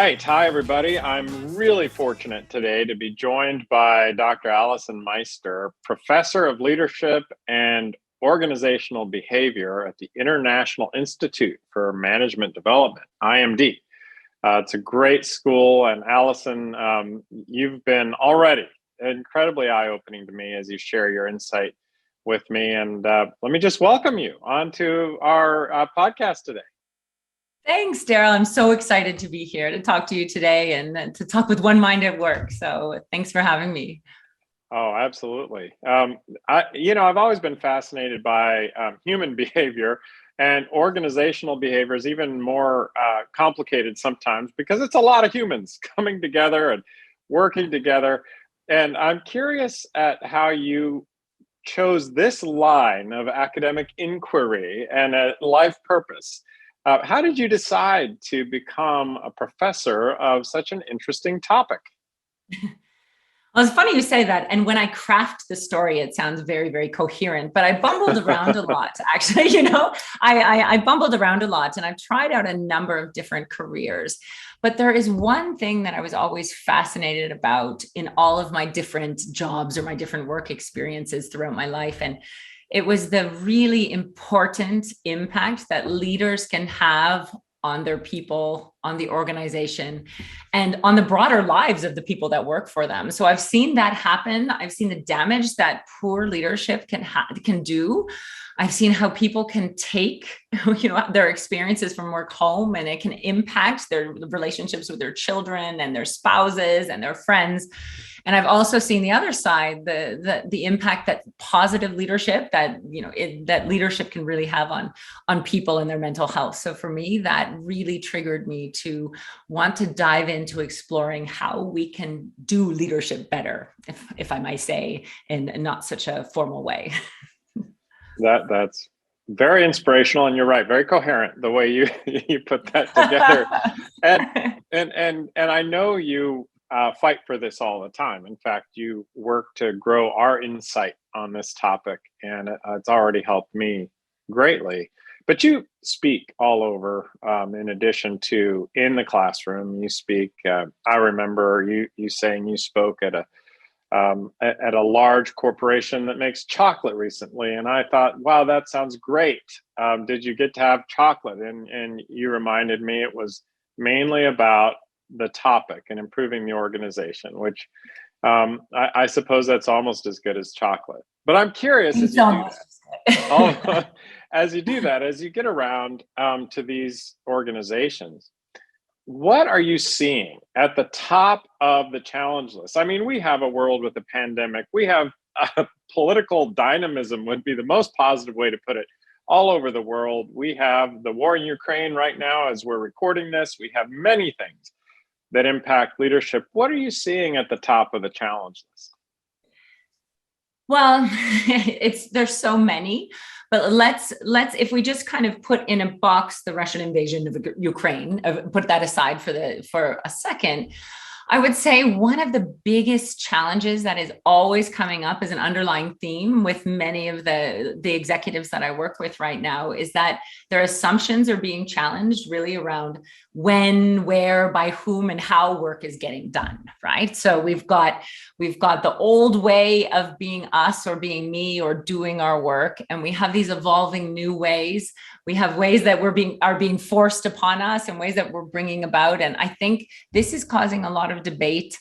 right. Hi, everybody. I'm really fortunate today to be joined by Dr. Alyson Meister, Professor of Leadership and Organizational Behavior at the International Institute for Management Development, IMD. It's a great school, and Alyson, you've been already incredibly eye-opening to me as you share your insight with me. And let me just welcome you onto our podcast today. Thanks, Daryl. I'm so excited to be here to talk to you today and to talk with one mind at work. So thanks for having me. Oh, absolutely. I've always been fascinated by human behavior, and organizational behavior is even more complicated sometimes because it's a lot of humans coming together and working together. And I'm curious at how you chose this line of academic inquiry and a life purpose. How did you decide to become a professor of such an interesting topic? Well, it's funny you say that. And when I craft the story, it sounds very, very coherent, but I bumbled around a lot, actually. I bumbled around a lot, and I've tried out a number of different careers. But there is one thing that I was always fascinated about in all of my different jobs or my different work experiences throughout my life. And it was the really important impact that leaders can have on their people, on the organization, and on the broader lives of the people that work for them. So I've seen that happen. I've seen the damage that poor leadership can do. I've seen how people can take, their experiences from work home, and it can impact their relationships with their children and their spouses and their friends. And I've also seen the other side, the impact that positive leadership, that leadership can really have on people and their mental health. So for me, that really triggered me to want to dive into exploring how we can do leadership better, if I might say, in not such a formal way. That's very inspirational, and you're right, very coherent the way you put that together. and I know you fight for this all the time. In fact, you work to grow our insight on this topic, and it's already helped me greatly. But you speak all over. In addition to in the classroom, you speak. I remember you saying you spoke at a large corporation that makes chocolate recently, and I thought, wow, that sounds great. Did you get to have chocolate? And you reminded me it was mainly about the topic and improving the organization, which I suppose that's almost as good as chocolate. But I'm curious, as you do that, as you get around to these organizations, what are you seeing at the top of the challenge list? I mean, we have a world with a pandemic. We have political dynamism, would be the most positive way to put it, all over the world. We have the war in Ukraine right now as we're recording this. We have many things that impact leadership. What are you seeing at the top of the challenge list? Well, there's so many, but let's if we just kind of put in a box the Russian invasion of Ukraine, put that aside for a second. I would say one of the biggest challenges that is always coming up as an underlying theme with many of the executives that I work with right now is that their assumptions are being challenged really around when, where, by whom, and how work is getting done, right? So we've got the old way of being us or being me or doing our work, and we have these evolving new ways. We have ways that are being forced upon us and ways that we're bringing about. And I think this is causing a lot of debate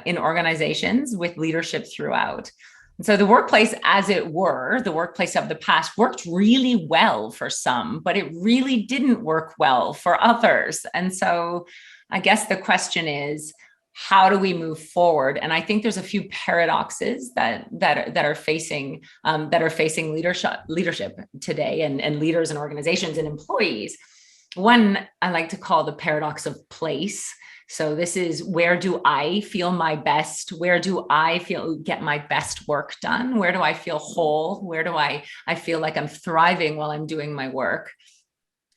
in organizations with leadership throughout. And so the workplace, as it were, the workplace of the past worked really well for some, but it really didn't work well for others. And so I guess the question is, how do we move forward? And I think there's a few paradoxes that are facing leadership today and leaders and organizations and employees. One I like to call the paradox of place. So this is, where do I feel my best? Where do I get my best work done? Where do I feel whole? Where do I feel like I'm thriving while I'm doing my work?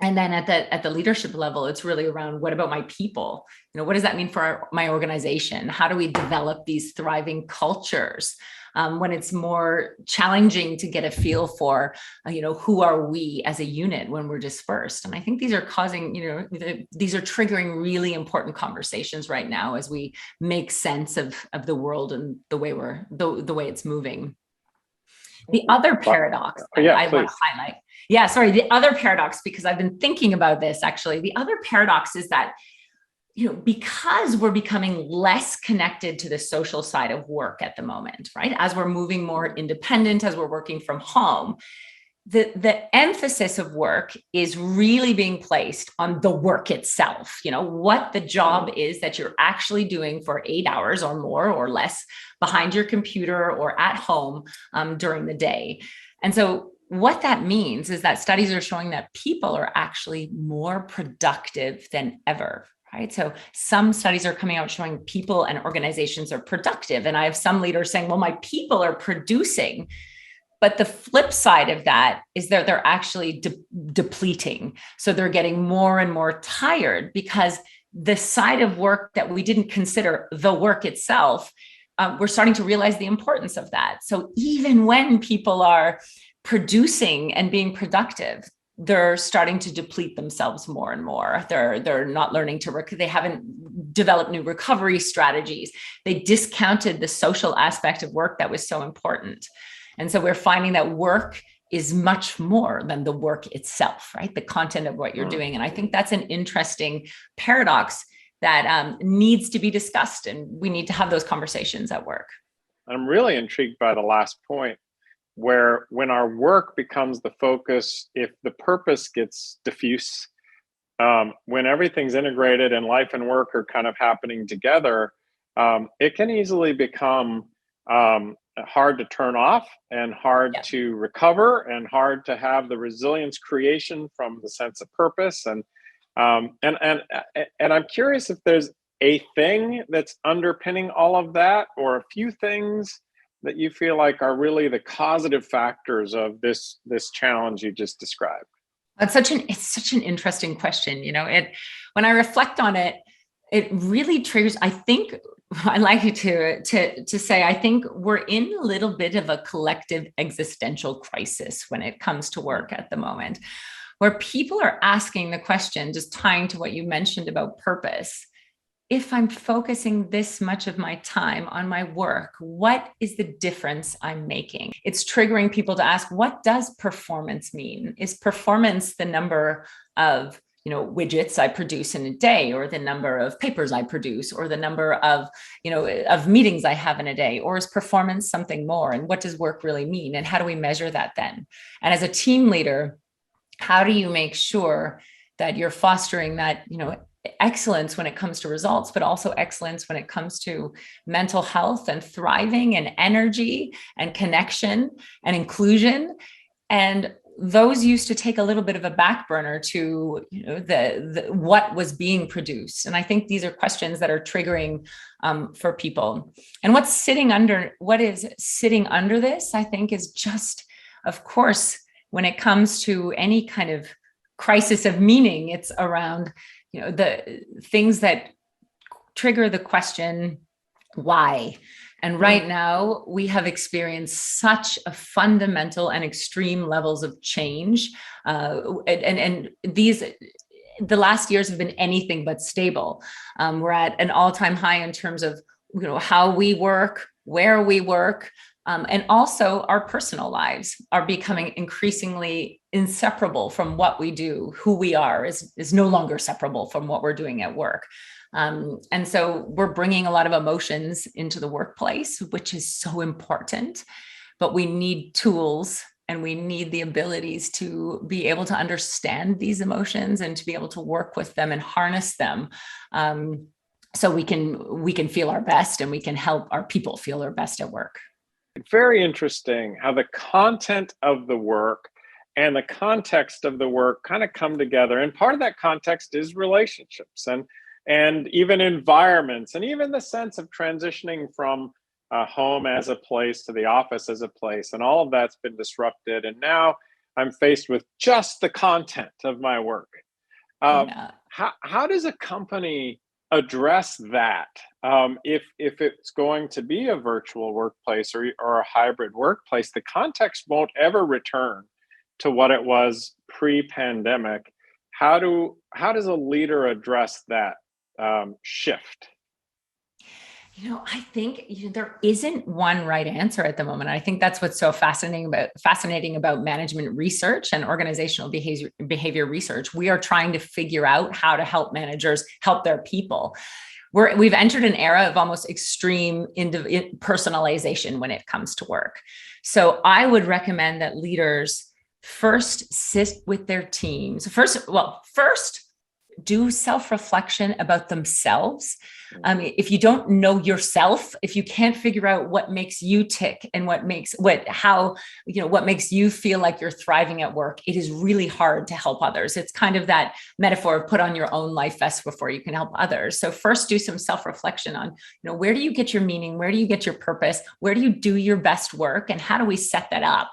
And then at the leadership level, it's really around, what about my people? What does that mean for my organization? How do we develop these thriving cultures? When it's more challenging to get a feel for, who are we as a unit when we're dispersed? And I think these are causing, these are triggering really important conversations right now as we make sense of the world and the way the way it's moving. The other paradox I want to highlight. Yeah, sorry. The other paradox, because I've been thinking about this actually, the other paradox is that, because we're becoming less connected to the social side of work at the moment, right? As we're moving more independent, as we're working from home, the emphasis of work is really being placed on the work itself, what the job is that you're actually doing for 8 hours or more or less behind your computer or at home during the day. And so what that means is that studies are showing that people are actually more productive than ever. Right. So some studies are coming out showing people and organizations are productive. And I have some leaders saying, well, my people are producing. But the flip side of that is that they're actually depleting. So they're getting more and more tired because the side of work that we didn't consider the work itself, we're starting to realize the importance of that. So even when people are producing and being productive, they're starting to deplete themselves more and more. They're not learning to work. They haven't developed new recovery strategies. They discounted the social aspect of work that was so important. And so we're finding that work is much more than the work itself, right? The content of what you're doing. And I think that's an interesting paradox that needs to be discussed. And we need to have those conversations at work. I'm really intrigued by the last point, where when our work becomes the focus, if the purpose gets diffuse, when everything's integrated and life and work are kind of happening together, it can easily become hard to turn off and hard to recover and hard to have the resilience creation from the sense of purpose. And I'm curious if there's a thing that's underpinning all of that, or a few things that you feel like are really the causative factors of this challenge you just described. It's such an interesting question. When I reflect on it, it really triggers, I think, I like to say, I think we're in a little bit of a collective existential crisis when it comes to work at the moment, where people are asking the question, just tying to what you mentioned about purpose. If I'm focusing this much of my time on my work, what is the difference I'm making? It's triggering people to ask, what does performance mean? Is performance the number of widgets I produce in a day, or the number of papers I produce, or the number of, of meetings I have in a day? Or is performance something more? And what does work really mean? And how do we measure that then? And as a team leader, how do you make sure that you're fostering that, excellence when it comes to results, but also excellence when it comes to mental health and thriving and energy and connection and inclusion? And those used to take a little bit of a back burner to the what was being produced. And I think these are questions that are triggering for people. And what is sitting under this, I think, is just, of course, when it comes to any kind of crisis of meaning, it's around the things that trigger the question, why? And right now we have experienced such a fundamental and extreme levels of change. And the last years have been anything but stable. We're at an all-time high in terms of, how we work, where we work, and also our personal lives are becoming increasingly inseparable from what we do. Who we are is no longer separable from what we're doing at work. And so we're bringing a lot of emotions into the workplace, which is so important, but we need tools and we need the abilities to be able to understand these emotions and to be able to work with them and harness them. So we can feel our best and we can help our people feel their best at work. Very interesting how the content of the work and the context of the work kind of come together. And part of that context is relationships and even environments, and even the sense of transitioning from home as a place to the office as a place. And all of that's been disrupted. And now I'm faced with just the content of my work. Yeah. How does a company address that? If it's going to be a virtual workplace or a hybrid workplace, the context won't ever return to what it was pre-pandemic. How does a leader address that shift? I think there isn't one right answer at the moment. I think that's what's so fascinating about management research and organizational behavior research. We are trying to figure out how to help managers help their people. We've entered an era of almost extreme personalization when it comes to work. So I would recommend that leaders first sit with their teams. First do self-reflection about themselves. If you don't know yourself, if you can't figure out what makes you tick and what makes you feel like you're thriving at work, it is really hard to help others. It's kind of that metaphor of put on your own life vest before you can help others. So first do some self-reflection on, where do you get your meaning? Where do you get your purpose? Where do you do your best work? And how do we set that up?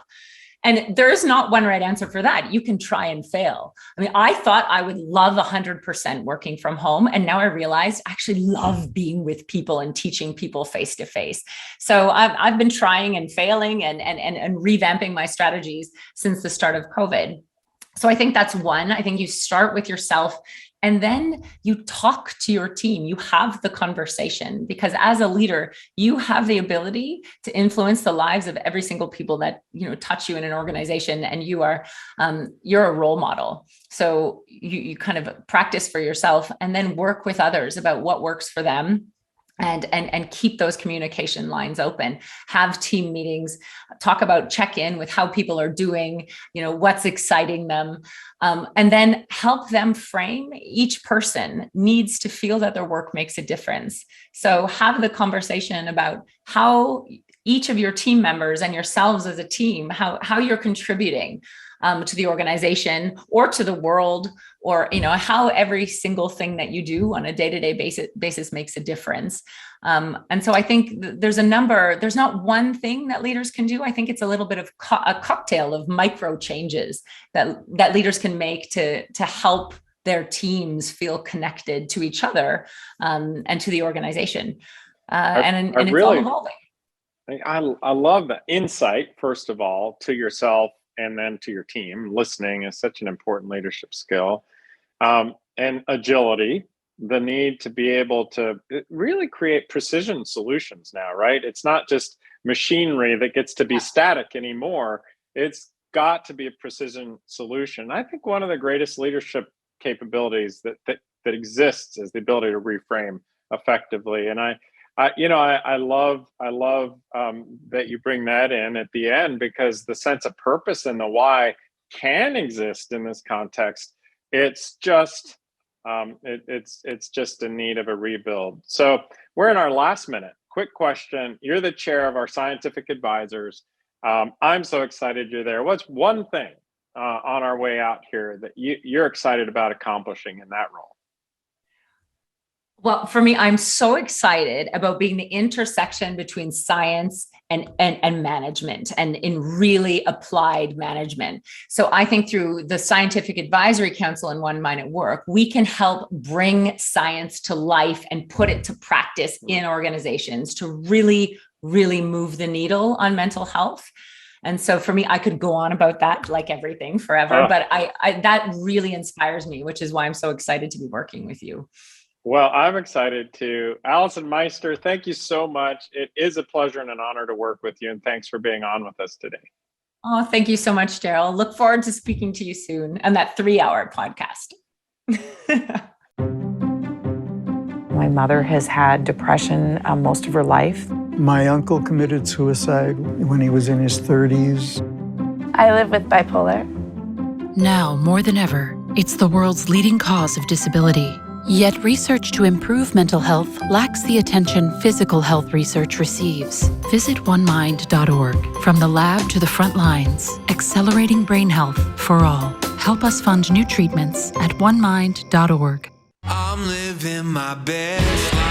And there is not one right answer for that. You can try and fail. I thought I would love 100% working from home. And now I realized I actually love being with people and teaching people face to face. So I've been trying and failing and revamping my strategies since the start of COVID. So I think that's one. I think you start with yourself and then you talk to your team. You have the conversation, because as a leader, you have the ability to influence the lives of every single people that touch you in an organization, and you're a role model. So you kind of practice for yourself and then work with others about what works for them. And keep those communication lines open, have team meetings, check in with how people are doing, what's exciting them, and then help them frame. Each person needs to feel that their work makes a difference. So have the conversation about how each of your team members and yourselves as a team, how you're contributing to the organization or to the world, or how every single thing that you do on a day-to-day basis makes a difference. And so I think there's not one thing that leaders can do. I think it's a little bit of a cocktail of micro changes that leaders can make to help their teams feel connected to each other and to the organization. And it's all evolving. I love the insight, first of all, to yourself and then to your team. Listening is such an important leadership skill. And agility, the need to be able to really create precision solutions now, right? It's not just machinery that gets to be static anymore. It's got to be a precision solution. I think one of the greatest leadership capabilities that exists is the ability to reframe effectively. And I love that you bring that in at the end, because the sense of purpose and the why can exist in this context. It's just it's just in need of a rebuild. So we're in our last minute. Quick question: you're the chair of our scientific advisors. I'm so excited you're there. What's one thing on our way out here that you're excited about accomplishing in that role? Well, for me, I'm so excited about being the intersection between science and management, and in really applied management. So I think through the Scientific Advisory Council and One Mind at Work, we can help bring science to life and put it to practice in organizations to really, really move the needle on mental health. And so for me, I could go on about that like everything forever, but I that really inspires me, which is why I'm so excited to be working with you. Well, I'm excited too. Alyson Meister, thank you so much. It is a pleasure and an honor to work with you. And thanks for being on with us today. Oh, thank you so much, Daryl. Look forward to speaking to you soon on that 3-hour podcast. My mother has had depression most of her life. My uncle committed suicide when he was in his 30s. I live with bipolar. Now, more than ever, it's the world's leading cause of disability. Yet research to improve mental health lacks the attention physical health research receives. Visit onemind.org. From the lab to the front lines, accelerating brain health for all. Help us fund new treatments at onemind.org. I'm living my best life.